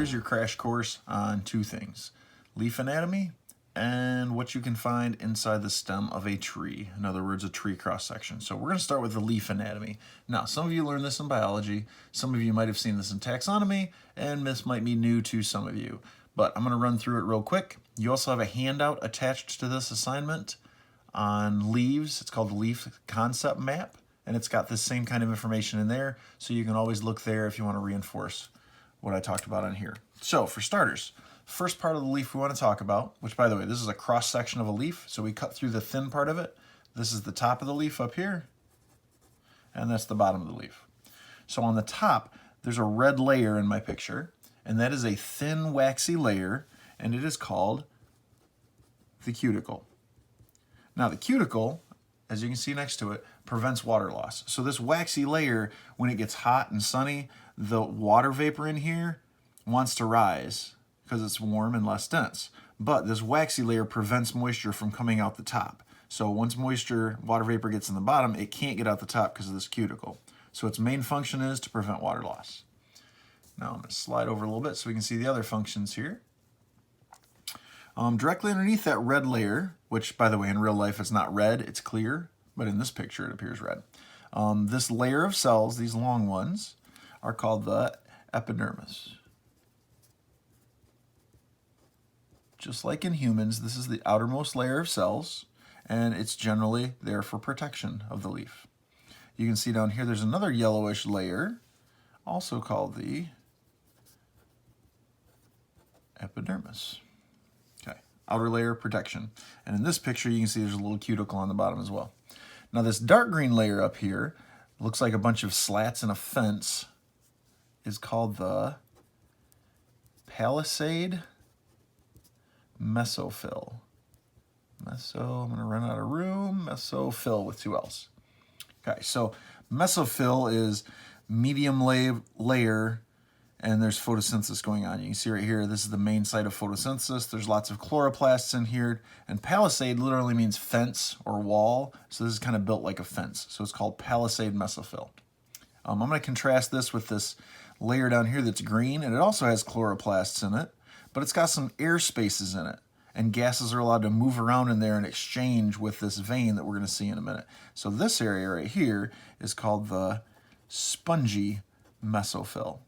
here's your crash course on two things: leaf anatomy and what you can find inside the stem of a tree. In other words, a tree cross-section. So we're going to start with the leaf anatomy. Now, some of you learned this in biology, some of you might have seen this in taxonomy, and this might be new to some of you. But I'm going to run through it real quick. You also have a handout attached to this assignment on leaves. It's called the Leaf Concept Map, and it's got the same kind of information in there, so you can always look there if you want to reinforce what I talked about on here. So for starters, first part of the leaf we want to talk about, which by the way, this is a cross section of a leaf, so we cut through the thin part of it. This is the top of the leaf up here, and that's the bottom of the leaf. So on the top, there's a red layer in my picture, and that is a thin waxy layer, and it is called the cuticle. Now the cuticle, as you can see next to it, prevents water loss. So this waxy layer, when it gets hot and sunny, the water vapor in here wants to rise because it's warm and less dense. But this waxy layer prevents moisture from coming out the top. So once water vapor gets in the bottom, it can't get out the top because of this cuticle. So its main function is to prevent water loss. Now I'm going to slide over a little bit so we can see the other functions here. Directly underneath that red layer, which by the way in real life it's not red, it's clear, but in this picture it appears red. This layer of cells, these long ones, are called the epidermis. Just like in humans, this is the outermost layer of cells, and it's generally there for protection of the leaf. You can see down here there's another yellowish layer, also called the epidermis. Okay, outer layer of protection. And in this picture, you can see there's a little cuticle on the bottom as well. Now this dark green layer up here, looks like a bunch of slats in a fence, is called the palisade mesophyll. I'm going to run out of room. Mesophyll with two L's. Okay, so mesophyll is medium layer, and there's photosynthesis going on. You can see right here, this is the main site of photosynthesis. There's lots of chloroplasts in here, and palisade literally means fence or wall, so this is kind of built like a fence. So it's called palisade mesophyll. I'm going to contrast this with this layer down here that's green, and it also has chloroplasts in it, but it's got some air spaces in it, and gases are allowed to move around in there and exchange with this vein that we're going to see in a minute. So this area right here is called the spongy mesophyll,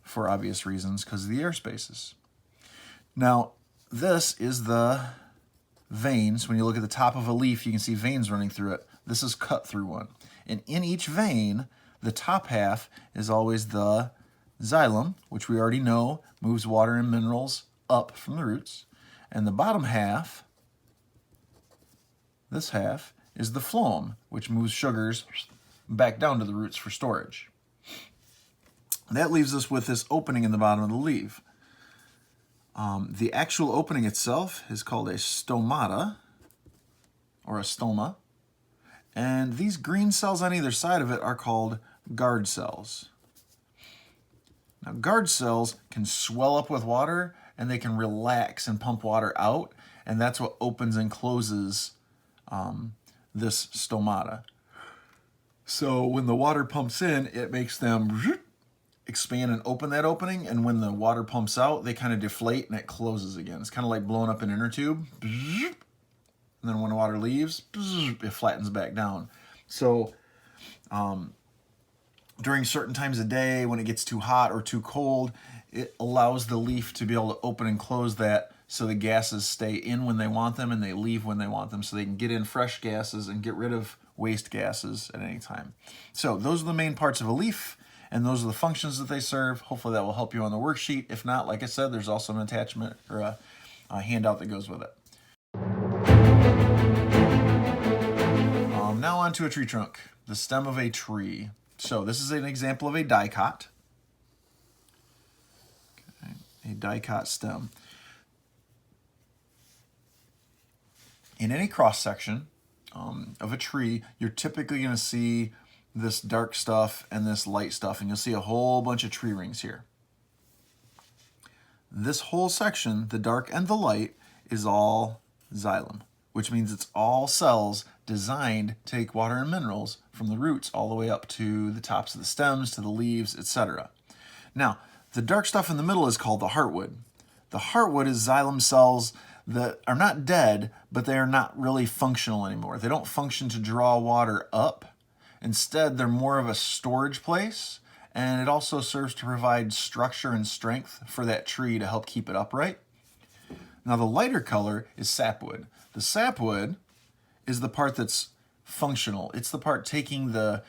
for obvious reasons because of the air spaces. Now this is the veins. When you look at the top of a leaf, you can see veins running through it. This is cut through one, and in each vein the top half is always the xylem, which we already know moves water and minerals up from the roots, and the bottom half, this half, is the phloem, which moves sugars back down to the roots for storage. That leaves us with this opening in the bottom of the leaf. The actual opening itself is called a stomata, or a stoma, and these green cells on either side of it are called guard cells. Now guard cells can swell up with water, and they can relax and pump water out, and that's what opens and closes this stomata. So when the water pumps in, it makes them expand and open that opening, and when the water pumps out, they kind of deflate and it closes again. It's kind of like blowing up an inner tube, and then when the water leaves, it flattens back down. So during certain times of day, when it gets too hot or too cold, it allows the leaf to be able to open and close that so the gases stay in when they want them and they leave when they want them, so they can get in fresh gases and get rid of waste gases at any time. So those are the main parts of a leaf, and those are the functions that they serve. Hopefully that will help you on the worksheet. If not, like I said, there's also an attachment or a handout that goes with it. Now on to a tree trunk, the stem of a tree. So this is an example of a dicot. Okay, a dicot stem. In any cross section of a tree, you're typically going to see this dark stuff and this light stuff, and you'll see a whole bunch of tree rings here. This whole section, the dark and the light, is all xylem, which means it's all cells designed to take water and minerals from the roots all the way up to the tops of the stems, to the leaves, etc. Now, the dark stuff in the middle is called the heartwood. The heartwood is xylem cells that are not dead, but they are not really functional anymore. They don't function to draw water up. Instead, they're more of a storage place, and it also serves to provide structure and strength for that tree to help keep it upright. Now, the lighter color is sapwood. The sapwood is the part that's functional. It's the part taking the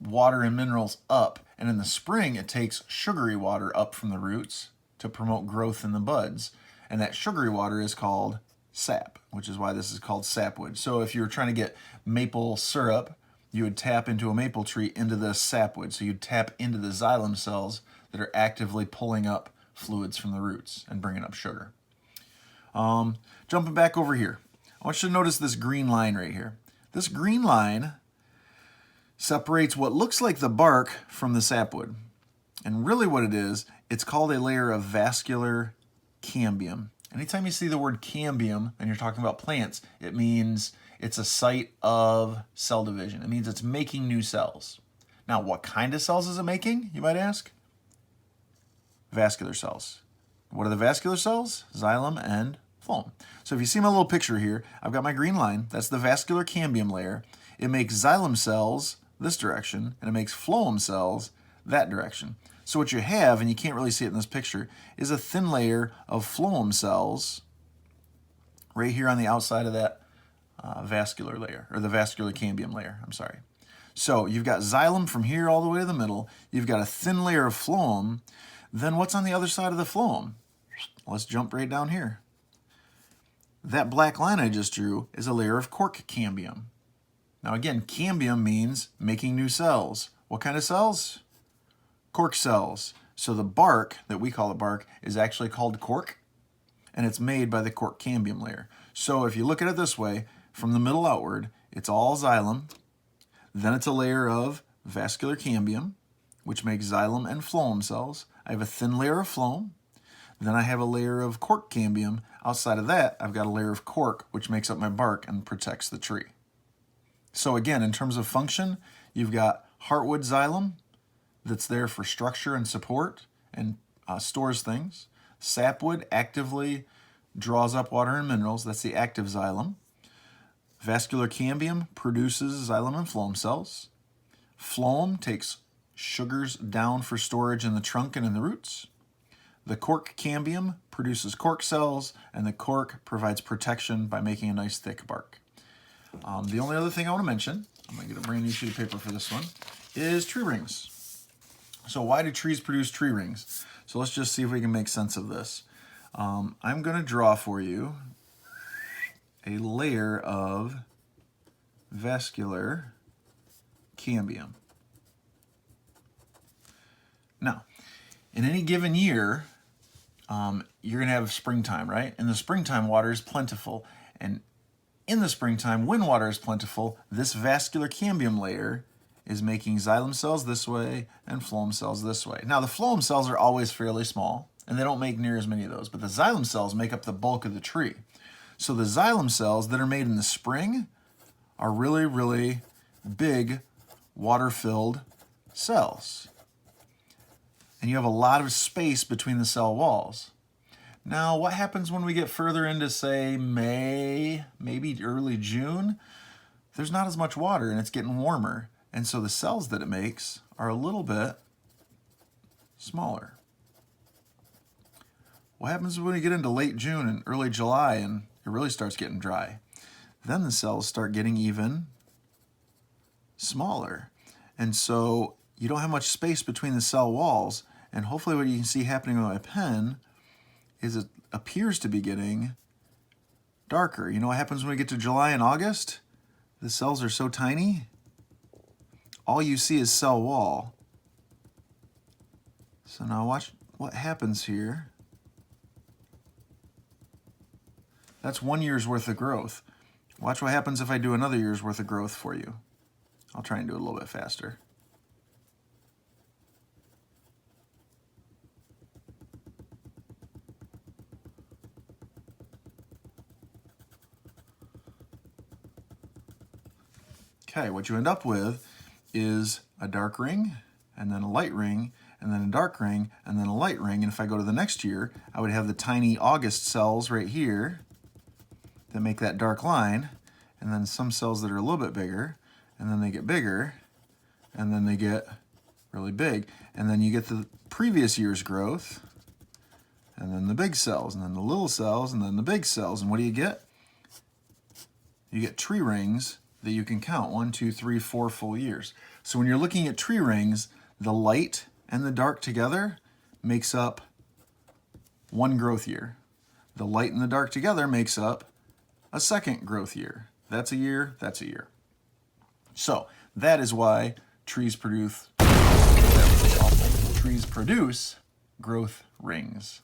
water and minerals up, and in the spring it takes sugary water up from the roots to promote growth in the buds, and that sugary water is called sap, which is why this is called sapwood. So if you were trying to get maple syrup, you would tap into a maple tree into the sapwood. So you'd tap into the xylem cells that are actively pulling up fluids from the roots and bringing up sugar. Jumping back over here, I want you to notice this green line right here. This green line separates what looks like the bark from the sapwood. And really what it is, it's called a layer of vascular cambium. Anytime you see the word cambium and you're talking about plants, it means it's a site of cell division. It means it's making new cells. Now, what kind of cells is it making, you might ask? Vascular cells. What are the vascular cells? Xylem and phloem. So if you see my little picture here, I've got my green line. That's the vascular cambium layer. It makes xylem cells this direction, and it makes phloem cells that direction. So what you have, and you can't really see it in this picture, is a thin layer of phloem cells right here on the outside of that vascular layer, or the vascular cambium layer, I'm sorry. So you've got xylem from here all the way to the middle. You've got a thin layer of phloem. Then what's on the other side of the phloem? Let's jump right down here. That black line I just drew is a layer of cork cambium. Now again, cambium means making new cells. What kind of cells? Cork cells. So the bark, that we call it bark, is actually called cork, and it's made by the cork cambium layer. So if you look at it this way, from the middle outward, it's all xylem, then it's a layer of vascular cambium, which makes xylem and phloem cells. I have a thin layer of phloem, then I have a layer of cork cambium. Outside of that, I've got a layer of cork, which makes up my bark and protects the tree. So again, in terms of function, you've got heartwood xylem that's there for structure and support and stores things. Sapwood actively draws up water and minerals. That's the active xylem. Vascular cambium produces xylem and phloem cells. Phloem takes sugars down for storage in the trunk and in the roots. The cork cambium produces cork cells, and the cork provides protection by making a nice thick bark. The only other thing I want to mention, I'm going to get a brand new sheet of paper for this one, is tree rings. So why do trees produce tree rings? So let's just see if we can make sense of this. I'm going to draw for you a layer of vascular cambium. Now, in any given year, you're going to have springtime, right? In the springtime, water is plentiful. And in the springtime, when water is plentiful, this vascular cambium layer is making xylem cells this way and phloem cells this way. Now, the phloem cells are always fairly small, and they don't make near as many of those, but the xylem cells make up the bulk of the tree. So the xylem cells that are made in the spring are really, really big water-filled cells. And you have a lot of space between the cell walls. Now, what happens when we get further into, say, May, maybe early June? There's not as much water and it's getting warmer. And so the cells that it makes are a little bit smaller. What happens when we get into late June and early July and it really starts getting dry? Then the cells start getting even smaller. And so you don't have much space between the cell walls. And hopefully what you can see happening with my pen is it appears to be getting darker. You know what happens when we get to July and August? The cells are so tiny, all you see is cell wall. So now watch what happens here. That's 1 year's worth of growth. Watch what happens if I do another year's worth of growth for you. I'll try and do it a little bit faster. Okay, what you end up with is a dark ring, and then a light ring, and then a dark ring, and then a light ring. And if I go to the next year, I would have the tiny August cells right here that make that dark line, and then some cells that are a little bit bigger, and then they get bigger, and then they get really big. And then you get the previous year's growth, and then the big cells, and then the little cells, and then the big cells. And what do you get? You get tree rings that you can count, 1, 2, 3, 4 full years. So when you're looking at tree rings, the light and the dark together makes up one growth year. The light and the dark together makes up a second growth year. That's a year, that's a year. So that is why trees produce growth rings.